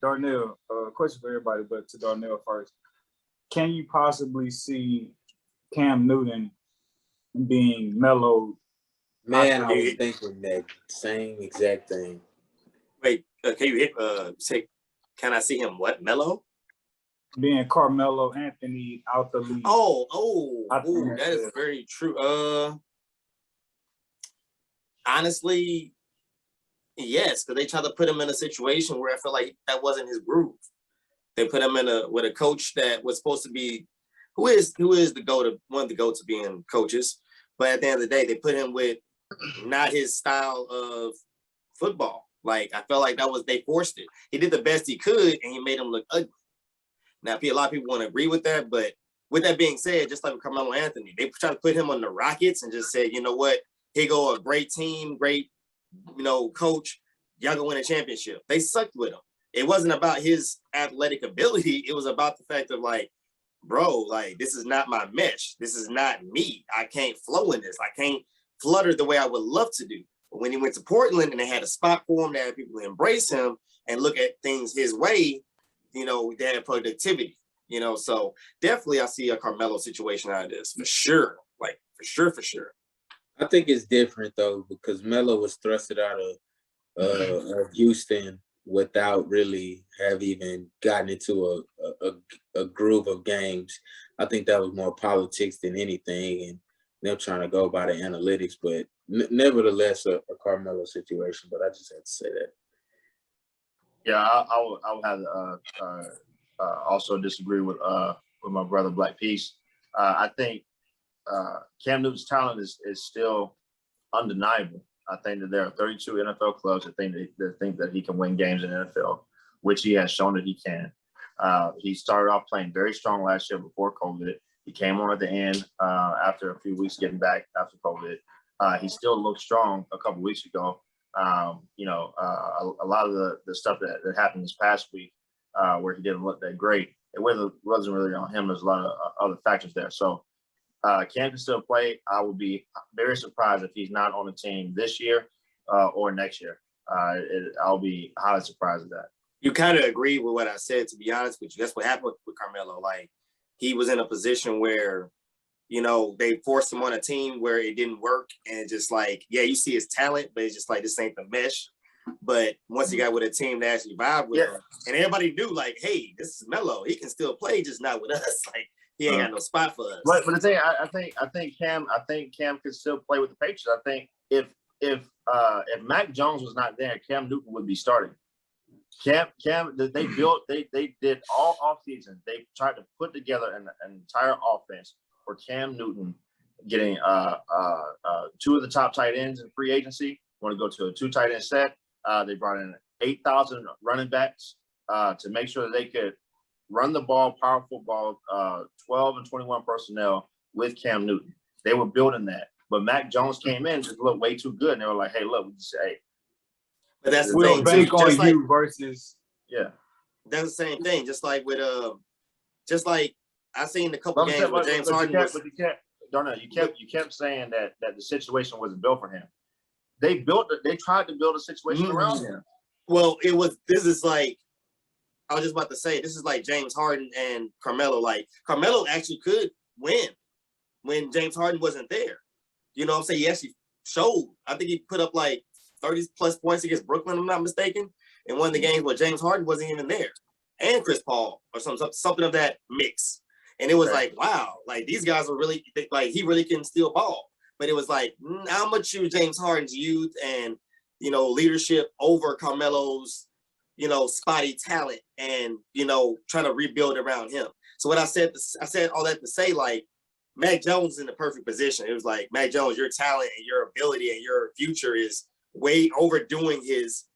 Darnell, question for everybody, but to Darnell first. Can you possibly see Cam Newton being mellowed? Man, I was thinking that same exact thing. Wait, can you say? Can I see him? What, Melo? Being Carmelo Anthony out the league. That is very true. Honestly, yes, because they tried to put him in a situation where I feel like that wasn't his groove. They put him with a coach that was supposed to be who is the go-to one of the go-to being coaches, but at the end of the day, they put him with not his style of football. Like I felt like they forced it. He did the best he could, and he made him look ugly. Now, a lot of people want to agree with that, but with that being said, just like with Carmelo Anthony, they tried to put him on the Rockets and just said, you know what, here go a great team, great, coach, y'all gonna win a championship. They sucked with him. It wasn't about his athletic ability. It was about the fact of like, bro, like this is not my mesh. This is not me. I can't flow in this. I can't flutter the way I would love to do. But when he went to Portland and they had a spot for him, they had people embrace him and look at things his way, they had productivity, so definitely I see a Carmelo situation out of this for sure. Like for sure. I think it's different though, because Melo was thrusted out of Houston without really have even gotten into a groove of games. I think that was more politics than anything, and them trying to go by the analytics, but nevertheless a Carmelo situation. But I just had to say that. Yeah, I would have to also disagree with my brother Black Peace. I think Cam Newton's talent is still undeniable. I think that there are 32 NFL clubs that think that he can win games in the NFL, which he has shown that he can. He started off playing very strong last year before COVID. He came on at the end after a few weeks getting back after COVID. He still looked strong a couple weeks ago. A lot of the stuff that happened this past week where he didn't look that great, it wasn't really on him. There's a lot of other factors there. So Cam can still play. I would be very surprised if he's not on the team this year or next year. I'll be highly surprised at that. You kind of agree with what I said, to be honest with you. That's what happened with Carmelo. Like, he was in a position where, they forced him on a team where it didn't work. And just like, yeah, you see his talent, but it's just like, this ain't the mesh. But once he got with a team that actually vibed with him, and everybody knew, like, hey, this is Melo. He can still play, just not with us. Like, he ain't got no spot for us. But the thing, I think Cam could still play with the Patriots. I think if Mac Jones was not there, Cam Newton would be starting. Cam, they did all offseason. They tried to put together an entire offense for Cam Newton, getting two of the top tight ends in free agency. Want to go to a 2 tight end set. They brought in 8,000 running backs to make sure that they could run the ball, power football, 12 and 21 personnel with Cam Newton. They were building that. But Mac Jones came in, just looked way too good. And they were like, hey, look, we just say, hey. But that's the we'll thing. bank on just like, you versus. Yeah. That's the same thing. Just like with, I seen a couple games with James Harden. You kept saying that the situation wasn't built for him. They tried to build a situation around him. Well, this is like, I was just about to say, this is like James Harden and Carmelo. Like, Carmelo actually could win when James Harden wasn't there. You know what I'm saying? He actually showed. I think he put up like 30-plus points against Brooklyn, if I'm not mistaken, in one of the games where James Harden wasn't even there. And Chris Paul or something of that mix. And it was like, wow, like these guys are really, like he really can steal ball. But it was like, how much choose James Harden's youth and, leadership over Carmelo's, spotty talent and, trying to rebuild around him. So what I said all that to say, like, Mac Jones is in the perfect position. It was like, Mac Jones, your talent and your ability and your future is way overdoing his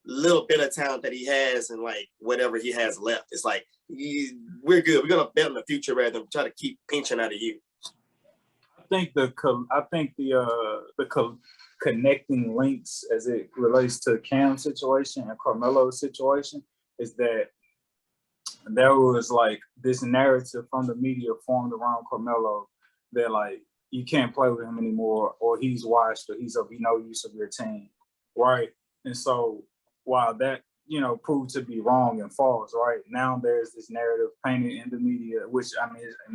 little bit of talent that he has and like whatever he has left. It's like, we're good. We're going to bet on the future rather than try to keep pinching out of you. I think the connecting links as it relates to Cam's situation and Carmelo's situation is that there was like this narrative from the media formed around Carmelo that like you can't play with him anymore, or he's washed, or he's of no use of your team, right? And so while that proved to be wrong and false, right? Now there's this narrative painted in the media, which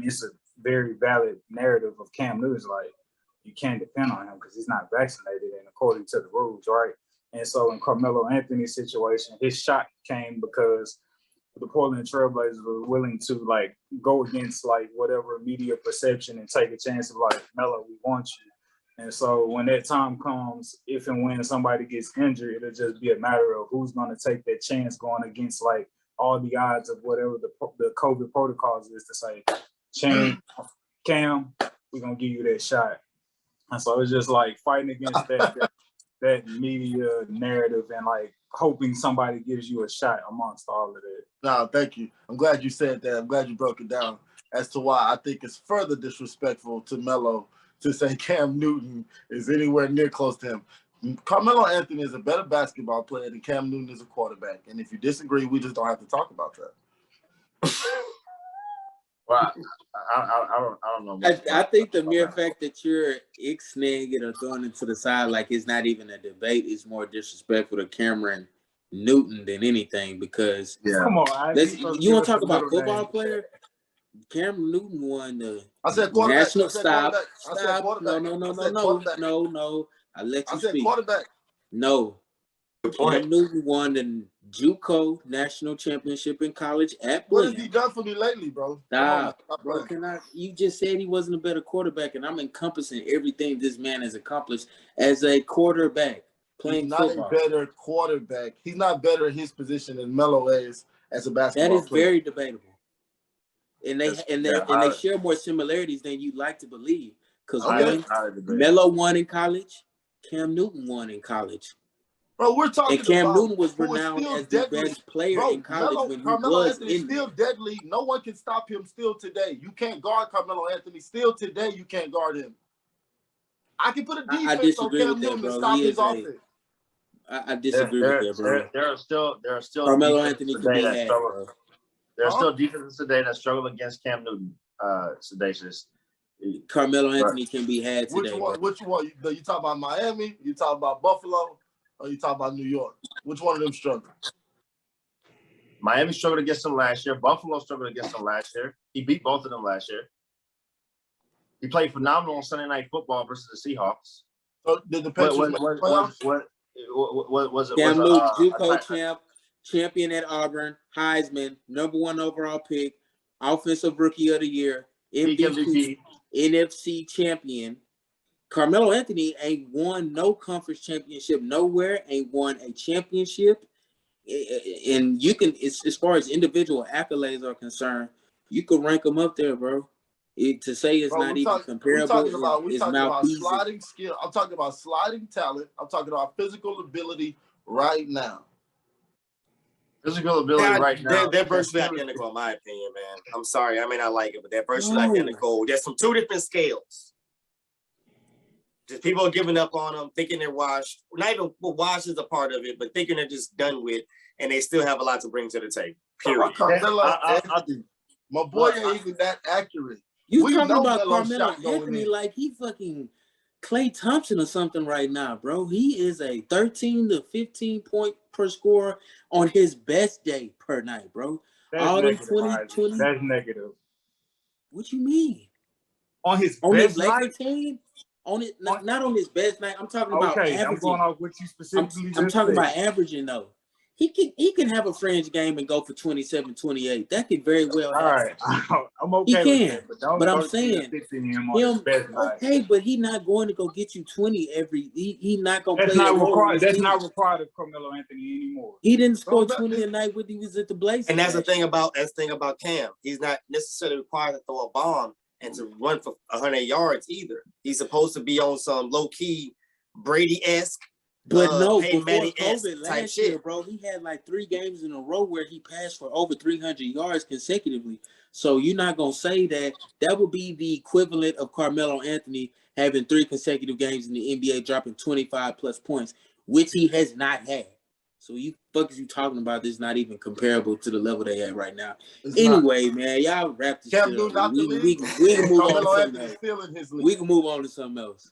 it's a very valid narrative of Cam Newton. Like, you can't depend on him because he's not vaccinated and according to the rules, right? And so in Carmelo Anthony's situation, his shot came because the Portland Trailblazers were willing to like go against like whatever media perception and take a chance of like, Melo, we want you. And so when that time comes, if and when somebody gets injured, it'll just be a matter of who's going to take that chance going against like all the odds of whatever the COVID protocols is to say, Cam, we're going to give you that shot. And so it's just like fighting against that media narrative and like hoping somebody gives you a shot amongst all of that. No, thank you. I'm glad you said that. I'm glad you broke it down as to why I think it's further disrespectful to Melo to say Cam Newton is anywhere near close to him. Carmelo Anthony is a better basketball player than Cam Newton is a quarterback. And if you disagree, we just don't have to talk about that. Well, I don't know. I think the mere fact that you're ixnaying or throwing it to the side like it's not even a debate is more disrespectful to Cameron Newton than anything because come on, you want to talk about football player? Cameron Newton won the national stop. No. I let you speak. Quarterback. No. Cam Newton won the JUCO national championship in college at What Williams. has he done for me lately, bro? Stop, bro. You just said he wasn't a better quarterback, and I'm encompassing everything this man has accomplished as a quarterback playing football. He's not a better quarterback. He's not better in his position than Melo is as a basketball player. That is very debatable. And they share more similarities than you'd like to believe. Because Melo won in college, Cam Newton won in college. Bro, we're talking about Cam Newton was renowned as the best player in college when he Carmelo was Anthony still deadly. No one can stop him still today. You can't guard Carmelo Anthony. Still today, you can't guard him. I can put a defense on Cam Newton to stop his offense. I disagree with that, bro. There are still Carmelo Anthony can be had, bro. There are still defenses today that struggle against Cam Newton. Sedacious. Carmelo Anthony can be had today. Which one? You talk about Miami? You talk about Buffalo? Or you talk about New York? Which one of them struggled? Miami struggled against them last year. Buffalo struggled against them last year. He beat both of them last year. He played phenomenal on Sunday Night Football versus the Seahawks. So did the Patriots make playoffs? What was it? Cam Newton, JUCO champion at Auburn, Heisman, #1 overall pick, Offensive Rookie of the Year, MVP, NFC champion. Carmelo Anthony ain't won no conference championship nowhere, ain't won a championship. And you can, as far as individual accolades are concerned, you could rank them up there, bro. To say it's not even comparable we're talking about sliding skill. I'm talking about sliding talent. I'm talking about physical ability right now. Physical ability right now. They're virtually identical, in my opinion, man. I'm sorry. I may not like it, but they're virtually identical. There's some two different scales. Just people are giving up on them, thinking they're washed. Not even washed is a part of it, but thinking they're just done with, and they still have a lot to bring to the table. Period. My boy ain't even that accurate. You talking about Carmelo Anthony like he fucking Klay Thompson or something right now, bro. He is a 13 to 15 point per score on his best day per night, bro. All the 20. That's negative. What you mean? On his best night? Team? On it, not on his best night. I'm talking about averaging. I'm going off what you specifically I'm talking about averaging though. He can have a fringe game and go for 27, 28. That could very well happen. All right. I'm okay with that. But I'm saying but he's not going to go get you 20 every. He not going to play. That's not required of Carmelo Anthony anymore. He didn't score 20 a night when he was at the Blazers. And that's the thing about Cam. He's not necessarily required to throw a bomb and to run for 100 yards either. He's supposed to be on some low key Brady-esque. But no, before COVID last year, bro, he had like 3 games in a row where he passed for over 300 yards consecutively. So you're not going to say that. That would be the equivalent of Carmelo Anthony having 3 consecutive games in the NBA, dropping 25 plus points, which he has not had. So you fuckers you talking about this not even comparable to the level they at right now. Anyway, man, y'all wrap this shit up. We can move on to something else. We can move on to something else.